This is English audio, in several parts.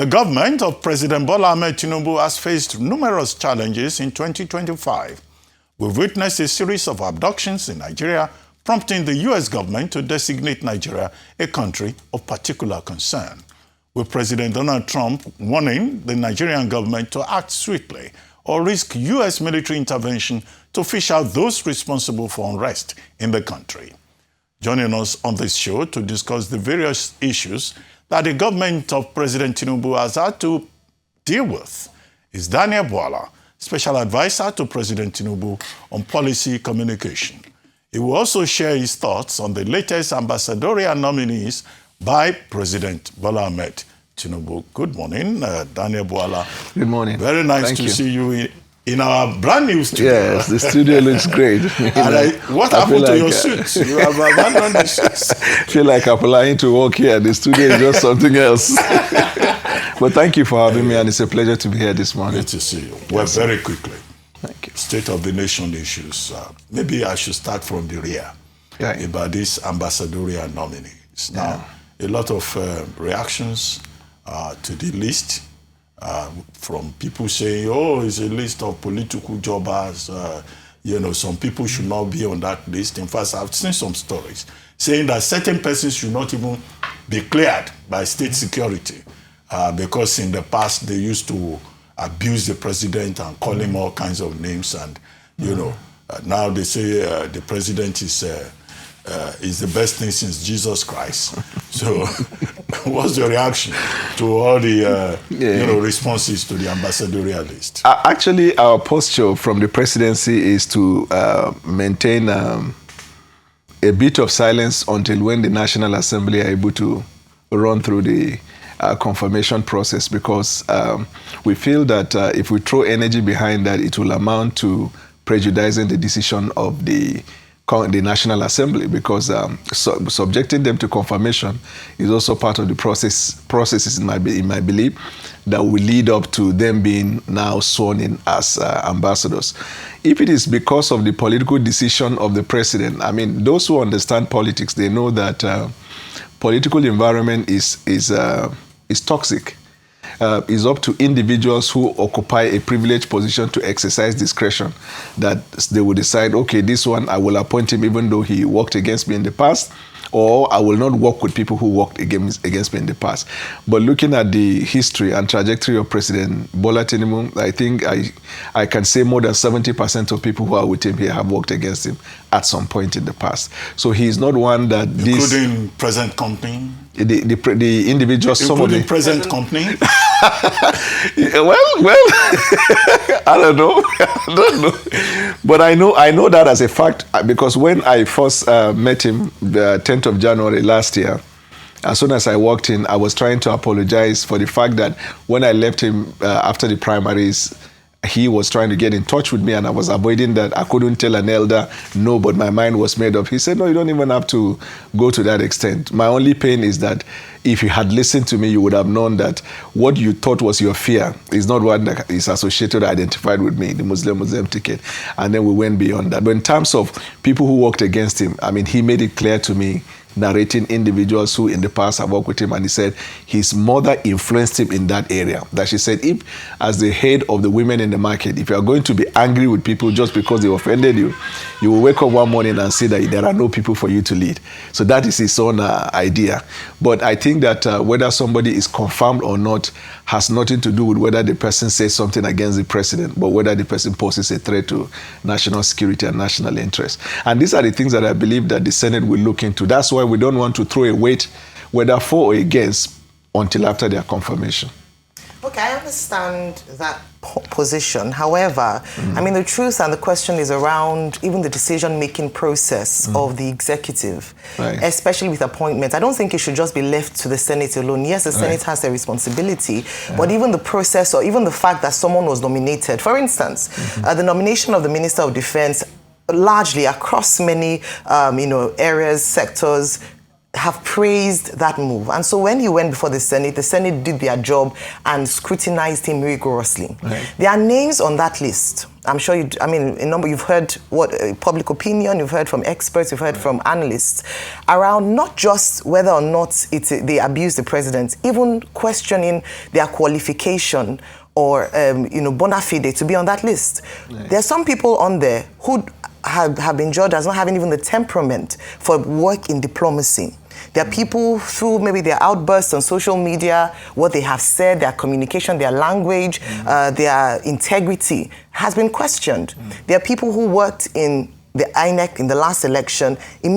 The government of President Bwala Tinubu has faced numerous challenges in 2025. We've witnessed a series of abductions in Nigeria, prompting the U.S. government to designate Nigeria a country of particular concern, with President Donald Trump warning the Nigerian government to act swiftly or risk U.S. military intervention to fish out those responsible for unrest in the country. Joining us on this show to discuss the various issues that the government of President Tinubu has had to deal with is Bwala, Special Advisor to President Tinubu on Policy Communication. He will also share his thoughts on the latest ambassadorial nominees by President Bola Ahmed Tinubu. Good morning, Bwala. Good morning. Very nice to see you in our brand new studio. Yes, the studio looks great. What happened to your suits? You have abandoned the suits. I feel like applying to work here. The studio is just something else. But thank you for having me, and it's a pleasure to be here this morning. Good to see you. Well, very quickly. Thank you. State of the nation issues. Maybe I should start from the rear about these ambassadorial nominees. Now, a lot of reactions to the list. From people saying, oh, it's a list of political jobbers. Some people should not be on that list. In fact, I've seen some stories saying that certain persons should not even be cleared by state security because in the past they used to abuse the president and call him all kinds of names. And, now they say the president is the best thing since Jesus Christ. So what's the reaction to all the responses to the ambassadorial list? Actually, our posture from the presidency is to maintain a bit of silence until when the National Assembly are able to run through the confirmation process, because we feel that if we throw energy behind that, it will amount to prejudicing the decision of the National Assembly, because subjecting them to confirmation is also part of the processes in my belief that will lead up to them being now sworn in as ambassadors. If it is because of the political decision of the president, I mean, those who understand politics, they know that political environment is toxic. Is up to individuals who occupy a privileged position to exercise discretion, that they will decide, okay, this one, I will appoint him even though he worked against me in the past, or I will not work with people who worked against me in the past. But looking at the history and trajectory of President Bola Tinubu, I think I can say more than 70% of people who are with him here have worked against him at some point in the past. So he is not one that including present company? The individuals, including present company? well, I don't know. But I know that as a fact, because when I first met him the 10th of January last year, as soon as I walked in, I was trying to apologize for the fact that when I left him after the primaries, he was trying to get in touch with me, and I was avoiding that. I couldn't tell an elder no, but my mind was made up. He said, no, you don't even have to go to that extent. My only pain is that if you had listened to me, you would have known that what you thought was your fear is not what is associated or identified with me, the Muslim ticket. And then we went beyond that. But in terms of people who worked against him, I mean, he made it clear to me, narrating individuals who in the past have worked with him, and he said his mother influenced him in that area. That she said, if as the head of the women in the market, if you are going to be angry with people just because they offended you, you will wake up one morning and see that there are no people for you to lead. So that is his own idea. But I think that whether somebody is confirmed or not has nothing to do with whether the person says something against the president, but whether the person poses a threat to national security and national interest. And these are the things that I believe that the Senate will look into. That's why we don't want to throw a weight, whether for or against, until after their confirmation. Okay, I understand that position. However, I mean, the truth and the question is around even the decision-making process of the executive, especially with appointments. I don't think it should just be left to the Senate alone. Yes, the Senate has a responsibility, but even the process or even the fact that someone was nominated, for instance, the nomination of the Minister of Defense largely across many, areas, sectors, have praised that move. And so when he went before the Senate did their job and scrutinized him rigorously. Right. There are names on that list. I'm sure you've heard what public opinion, you've heard from experts, you've heard from analysts around not just whether or not they abuse the president, even questioning their qualification or bona fide to be on that list. Right. There are some people on there who have been judged as not having even the temperament for work in diplomacy. There are people through maybe their outbursts on social media, what they have said, their communication, their language, their integrity has been questioned. There are people who worked in the INEC in the last election,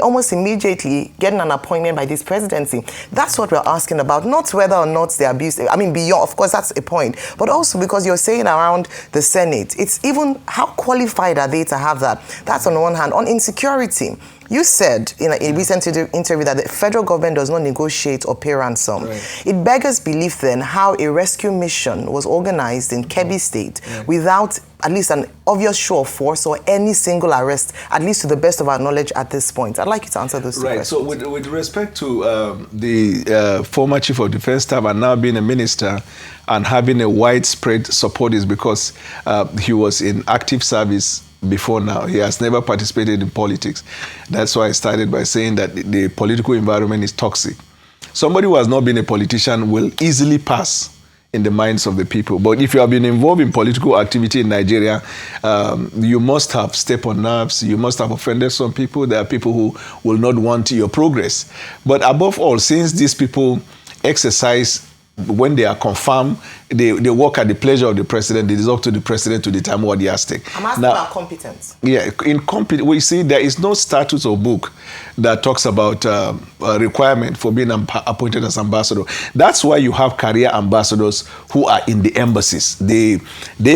almost immediately getting an appointment by this presidency. That's what we're asking about, not whether or not they abuse. Beyond, of course, that's a point, but also because you're saying around the Senate, it's even how qualified are they to have that? That's on one hand. On insecurity, you said in a recent interview that the federal government does not negotiate or pay ransom. Right. It beggars belief then how a rescue mission was organized in Kebbi State without at least an obvious show of force or any single arrest, at least to the best of our knowledge at this point. I'd like you to answer those two questions. So with respect to the former chief of defense staff and now being a minister and having a widespread support is because he was in active service before now. He has never participated in politics. That's why I started by saying that the political environment is toxic. Somebody who has not been a politician will easily pass in the minds of the people. But if you have been involved in political activity in Nigeria, you must have stepped on nerves. You must have offended some people. There are people who will not want your progress. But above all, since these people exercise, when they are confirmed, they work at the pleasure of the president. It is up to the president to determine what he has to take. I'm asking about competence. Yeah, we see there is no statute or book that talks about a requirement for being appointed as ambassador. That's why you have career ambassadors who are in the embassies. They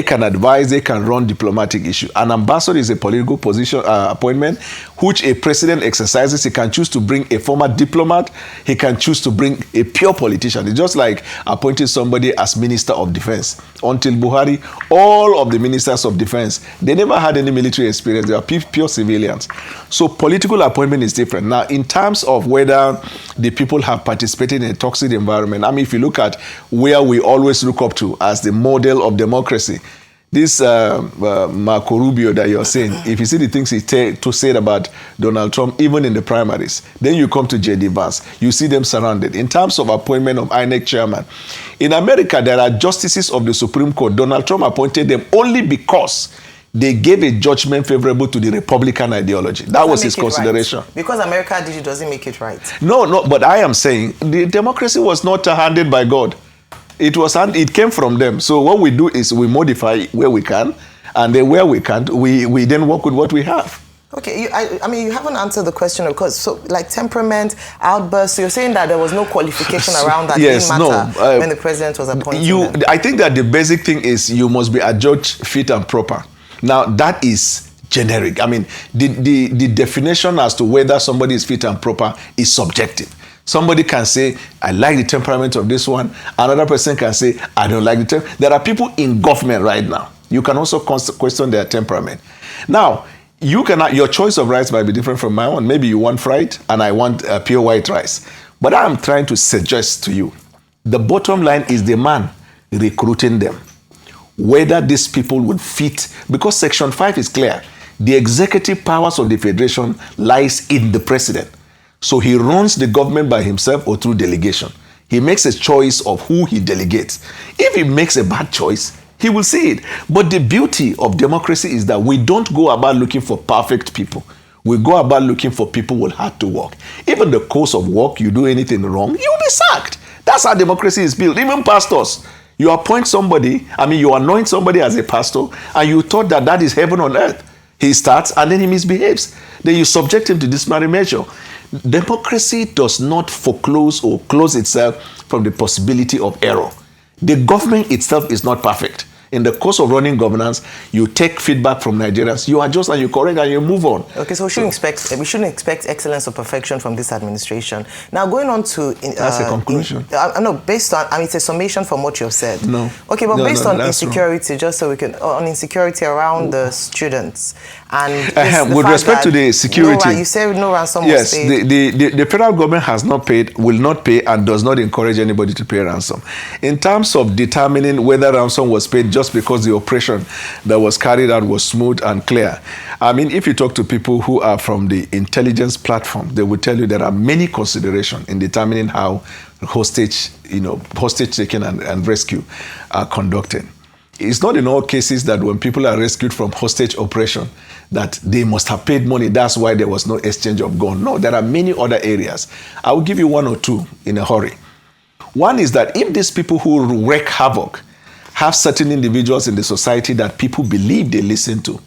can advise, they can run diplomatic issues. An ambassador is a political position appointment which a president exercises. He can choose to bring a former diplomat. He can choose to bring a pure politician. It's just like appointing somebody as Minister of Defense. Until Buhari, all of the ministers of defense, they never had any military experience. They are pure civilians. So political appointment is different. Now, in terms of whether the people have participated in a toxic environment, if you look at where we always look up to as the model of democracy, this Marco Rubio that you're saying, if you see the things he said about Donald Trump, even in the primaries, then you come to J.D. Vance, you see them surrounded. In terms of appointment of INEC chairman, in America, there are justices of the Supreme Court. Donald Trump appointed them only because they gave a judgment favorable to the Republican ideology. That was his consideration. Right. Because America did it, doesn't make it right. No, but I am saying the democracy was not handed by God. It came from them. So what we do is we modify where we can, and then where we can't, we then work with what we have. Okay, you haven't answered the question, of course. So, like temperament, outbursts. So you're saying that there was no qualification around that didn't matter when the president was appointed. I think that the basic thing is you must be adjudged fit and proper. Now that is generic. The definition as to whether somebody is fit and proper is subjective. Somebody can say, I like the temperament of this one. Another person can say, I don't like the temperament. There are people in government right now. You can also question their temperament. Now, your choice of rice might be different from my own. Maybe you want fried and I want pure white rice. But I'm trying to suggest to you, the bottom line is the man recruiting them. Whether these people would fit, because Section 5 is clear. The executive powers of the Federation lies in the president. So he runs the government by himself or through delegation. He makes a choice of who he delegates. If he makes a bad choice, he will see it. But the beauty of democracy is that we don't go about looking for perfect people. We go about looking for people who will have to work. Even in the course of work, you do anything wrong, you'll be sacked. That's how democracy is built. Even pastors. You appoint somebody, you anoint somebody as a pastor, and you thought that is heaven on earth. He starts and then he misbehaves. Then you subject him to disciplinary measure. Democracy does not foreclose or close itself from the possibility of error. The government itself is not perfect. In the course of running governance, you take feedback from Nigerians, you adjust and you correct and you move on. Okay, so we shouldn't expect excellence or perfection from this administration. Now, going on to... That's a conclusion. Based on... it's a summation from what you've said. No. Okay, but based on insecurity, just so we can... on insecurity around the students, And with respect to the security, you said no ransom yes, was paid. the federal government has not paid, will not pay, and does not encourage anybody to pay ransom. In terms of determining whether ransom was paid just because the operation that was carried out was smooth and clear, I mean, if you talk to people who are from the intelligence platform, they will tell you there are many considerations in determining how hostage taking and rescue are conducted. It's not in all cases that when people are rescued from hostage operation that they must have paid money. That's why there was no exchange of gun. No, there are many other areas. I will give you one or two in a hurry. One is that if these people who wreak havoc have certain individuals in the society that people believe they listen to,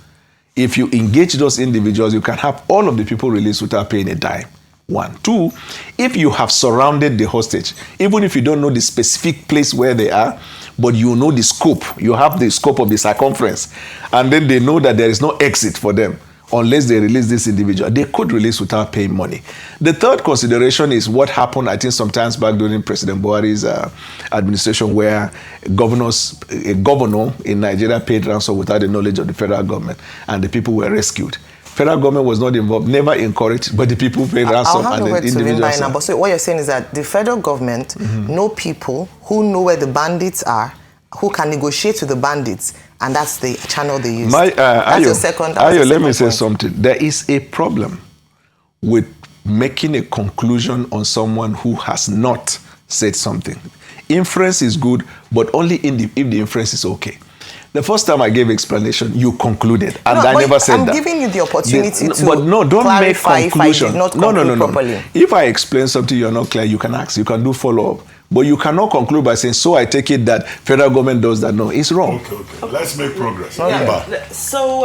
if you engage those individuals, you can have all of the people released without paying a dime. One. Two, if you have surrounded the hostage, even if you don't know the specific place where they are, but you know the scope, you have the scope of the circumference, and then they know that there is no exit for them unless they release this individual, they could release without paying money. The third consideration is what happened, I think, sometimes back during President Buhari's administration, where a governor in Nigeria paid ransom without the knowledge of the federal government, and the people were rescued. Federal government was not involved, never encouraged, but the people paid ransom. I'll hand over to Limba now. But so what you're saying is that the federal government know people who know where the bandits are, who can negotiate with the bandits, and that's the channel they use. That's your second. Let me say something. There is a problem with making a conclusion on someone who has not said something. Inference is good, but only if the inference is okay. The first time I gave explanation, you concluded, and I never said that. I'm giving you the opportunity to but no, don't make conclusion. If I did not conclude properly. If I explain something you're not clear, you can ask, you can do follow-up. But you cannot conclude by saying, so I take it that federal government does that. No, it's wrong. Okay. Let's make progress. Yeah. So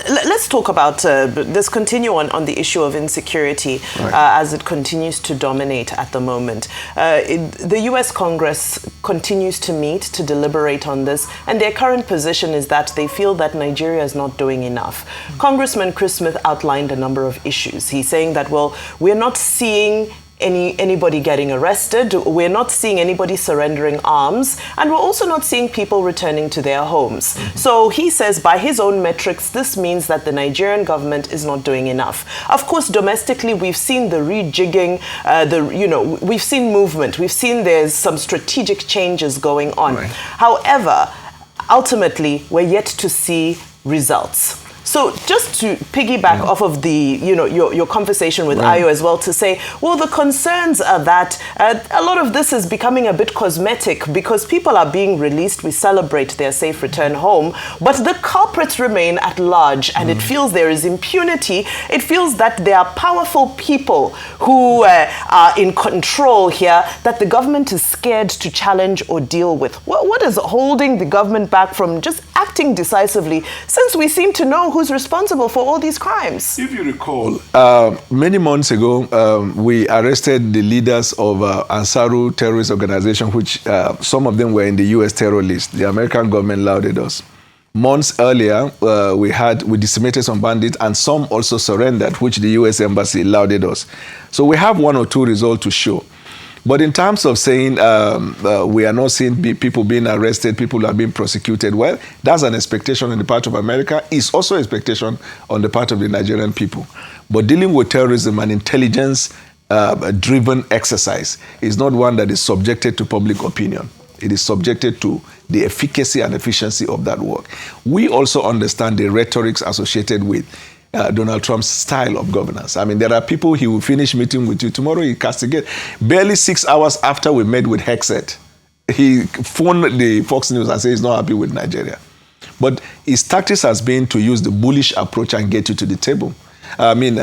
let's talk about, let's continue on the issue of insecurity as it continues to dominate at the moment. The U.S. Congress continues to meet to deliberate on this, and their current position is that they feel that Nigeria is not doing enough. Congressman Chris Smith outlined a number of issues. He's saying that, well, we're not seeing anybody getting arrested, we're not seeing anybody surrendering arms, and we're also not seeing people returning to their homes. So he says, by his own metrics, this means that the Nigerian government is not doing enough. Of course, domestically, we've seen the rejigging, we've seen movement, we've seen there's some strategic changes going on. However, ultimately, we're yet to see results. So just to piggyback off of the, your conversation with Ayo as well, to say, well, the concerns are that a lot of this is becoming a bit cosmetic because people are being released. We celebrate their safe return home, but the culprits remain at large, and it feels there is impunity. It feels that there are powerful people who are in control here that the government is scared to challenge or deal with. What is holding the government back from just acting decisively, since we seem to know who's responsible for all these crimes? If you recall, many months ago, we arrested the leaders of Ansaru terrorist organization, which some of them were in the U.S. terror list. The American government lauded us. Months earlier, we decimated some bandits, and some also surrendered, which the U.S. embassy lauded us. So we have one or two results to show. But in terms of saying we are not seeing people being arrested, people are being prosecuted, well, that's an expectation on the part of America. It's also an expectation on the part of the Nigerian people. But dealing with terrorism and intelligence-driven exercise is not one that is subjected to public opinion. It is subjected to the efficacy and efficiency of that work. We also understand the rhetorics associated with Donald Trump's style of governance. I mean, there are people, he will finish meeting with you. Tomorrow he castigate. Barely 6 hours after we met with Hexet, he phoned the Fox News and said he's not happy with Nigeria. But his tactics has been to use the bullish approach and get you to the table. I mean,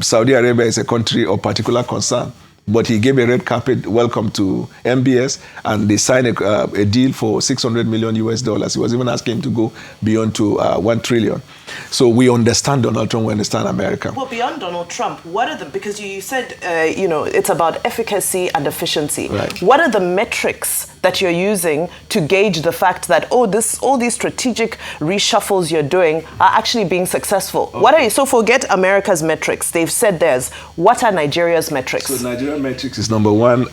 Saudi Arabia is a country of particular concern, but he gave a red carpet welcome to MBS, and they signed a deal for $600 million US. He was even asking him to go beyond to $1 trillion. So we understand Donald Trump, we understand America. Well, beyond Donald Trump, what are the, because you said, it's about efficacy and efficiency. Right. What are the metrics that you're using to gauge the fact that, all these strategic reshuffles you're doing are actually being successful? Okay. What are you, so forget America's metrics. They've said theirs. What are Nigeria's metrics? So Nigerian metrics is number one,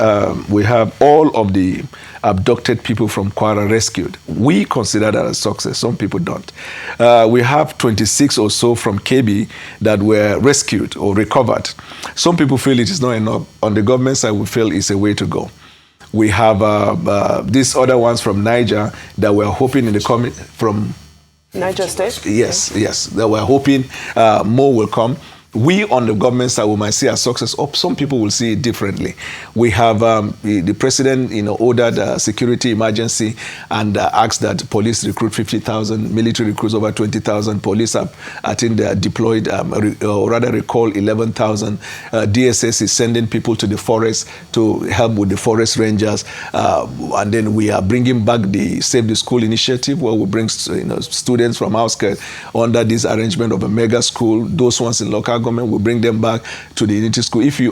we have all of the abducted people from Kwara rescued. We consider that a success. Some people don't. We have 26 or so from KB that were rescued or recovered. Some people feel it is not enough. On the government side, we feel it's a way to go. We have these other ones from Niger that we're hoping in the coming from Niger State? Yes, yes. That we're hoping more will come. We on the government side, we might see a success, or some people will see it differently. We have the president, ordered a security emergency and asked that police recruit 50,000, military recruits over 20,000. Police have, I think, they are deployed, or rather recall 11,000. DSS is sending people to the forest to help with the forest rangers. And then we are bringing back the Save the School initiative, where we bring students from outskirts under this arrangement of a mega school. Those ones in local government will bring them back to the unity school. If you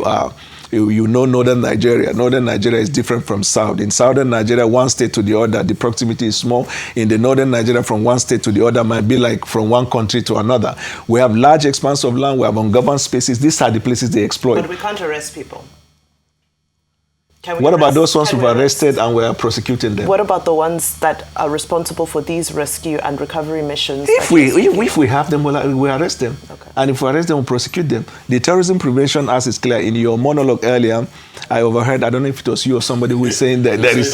know northern Nigeria is different from south. In southern Nigeria, one state to the other, the proximity is small. In the northern Nigeria, from one state to the other might be like from one country to another. We have large expanse of land, we have ungoverned spaces. These are the places they exploit. But we can't arrest people. What about those ones who were arrested and were prosecuting them? What about the ones that are responsible for these rescue and recovery missions? If we have them, we arrest them. Okay. And if we arrest them, we prosecute them. The Terrorism Prevention Act is clear. In your monologue earlier, I overheard, I don't know if it was you or somebody who was saying that there is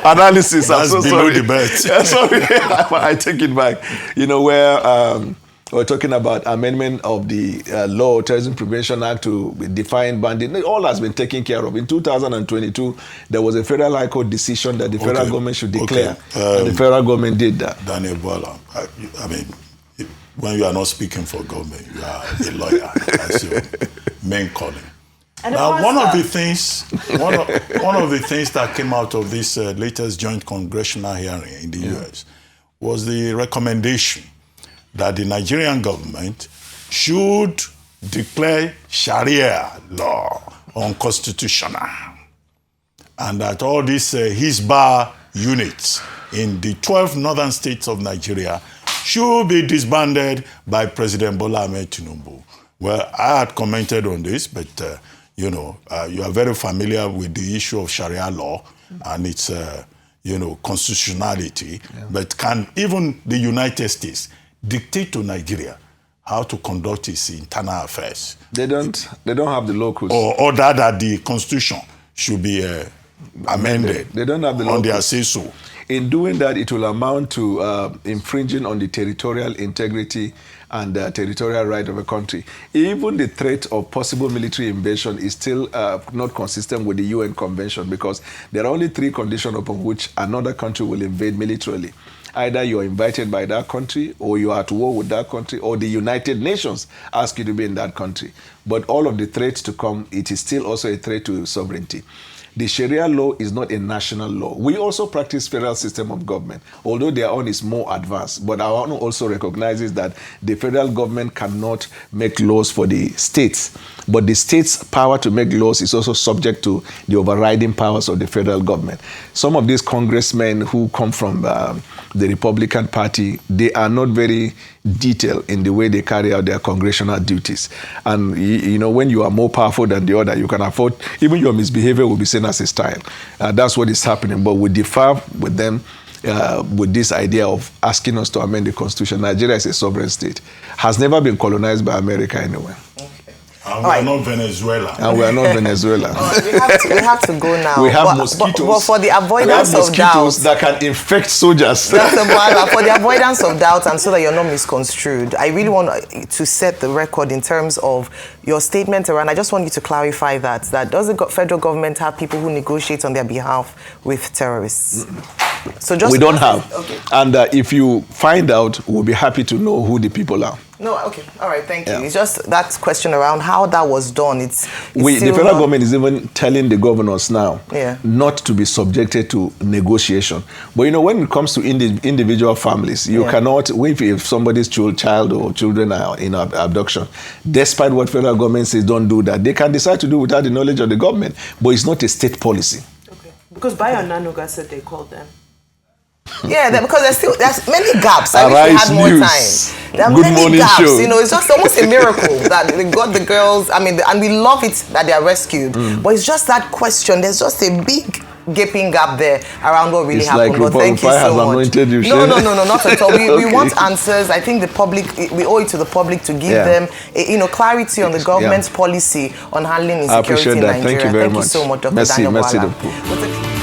analysis. That's below the belt. Sorry, I take it back. Where we're talking about amendment of the law, Terrorism Prevention Act, to define bandit. All has been taken care of. In 2022, there was a federal high court decision that the federal government should declare. And the federal government did that. Daniel Bwala, I mean, when you are not speaking for government, you are a lawyer. That's your main calling. Now, one of the things that came out of this latest joint congressional hearing in the U.S. was the recommendation that the Nigerian government should declare Sharia law unconstitutional, and that all these Hisbah units in the 12 northern states of Nigeria should be disbanded by President Bola Ahmed Tinubu. Well, I had commented on this, but you are very familiar with the issue of Sharia law and its constitutionality. Yeah. But can even the United States dictate to Nigeria how to conduct its internal affairs? They don't have the locus. Or order that the constitution should be amended. They don't have the locus. On their say-so. In doing that, it will amount to infringing on the territorial integrity and territorial right of a country. Even the threat of possible military invasion is still not consistent with the UN Convention, because there are only 3 conditions upon which another country will invade militarily. Either you are invited by that country, or you are at war with that country, or the United Nations ask you to be in that country. But all of the threats to come, it is still also a threat to sovereignty. The Sharia law is not a national law. We also practice federal system of government, although their own is more advanced. But our own also recognizes that the federal government cannot make laws for the states. But the state's power to make laws is also subject to the overriding powers of the federal government. Some of these congressmen who come from the Republican Party, they are not very detailed in the way they carry out their congressional duties. And when you are more powerful than the other, you can afford, even your misbehavior will be seen as a style. That's what is happening. But we differ with them with this idea of asking us to amend the Constitution. Nigeria is a sovereign state, has never been colonized by America anywhere. And we are not Venezuela. And we are not Venezuela. We have to go now. We have mosquitoes. But for the avoidance of doubt, that can infect soldiers. Dr. Bwala, for the avoidance of doubt and so that you're not misconstrued, I really want to set the record in terms of your statement around. I just want you to clarify that does the federal government have people who negotiate on their behalf with terrorists? So we don't have. Okay. And if you find out, we'll be happy to know who the people are. No, okay. All right, thank you. It's just that question around how that was done. The federal government is even telling the governors now not to be subjected to negotiation. But when it comes to individual families, you cannot, if somebody's child or children are in abduction, despite what federal government says don't do that, they can decide to do without the knowledge of the government. But it's not a state policy. Okay. Because Bayo Nanuga said they called them. Yeah, because there's many gaps. I wish we had more time. There are many gaps. Show. You know, it's just almost a miracle that they got the girls. I mean, and we love it that they are rescued. But it's just that question. There's just a big gaping gap there around what really happened. Like but thank you so much. You, no, not at all. We want answers. I think the public, we owe it to the public to give them, clarity on the government's policy on handling insecurity in Nigeria. Thank you very much. Thank you so much, Dr. Daniel Bwala. Merci.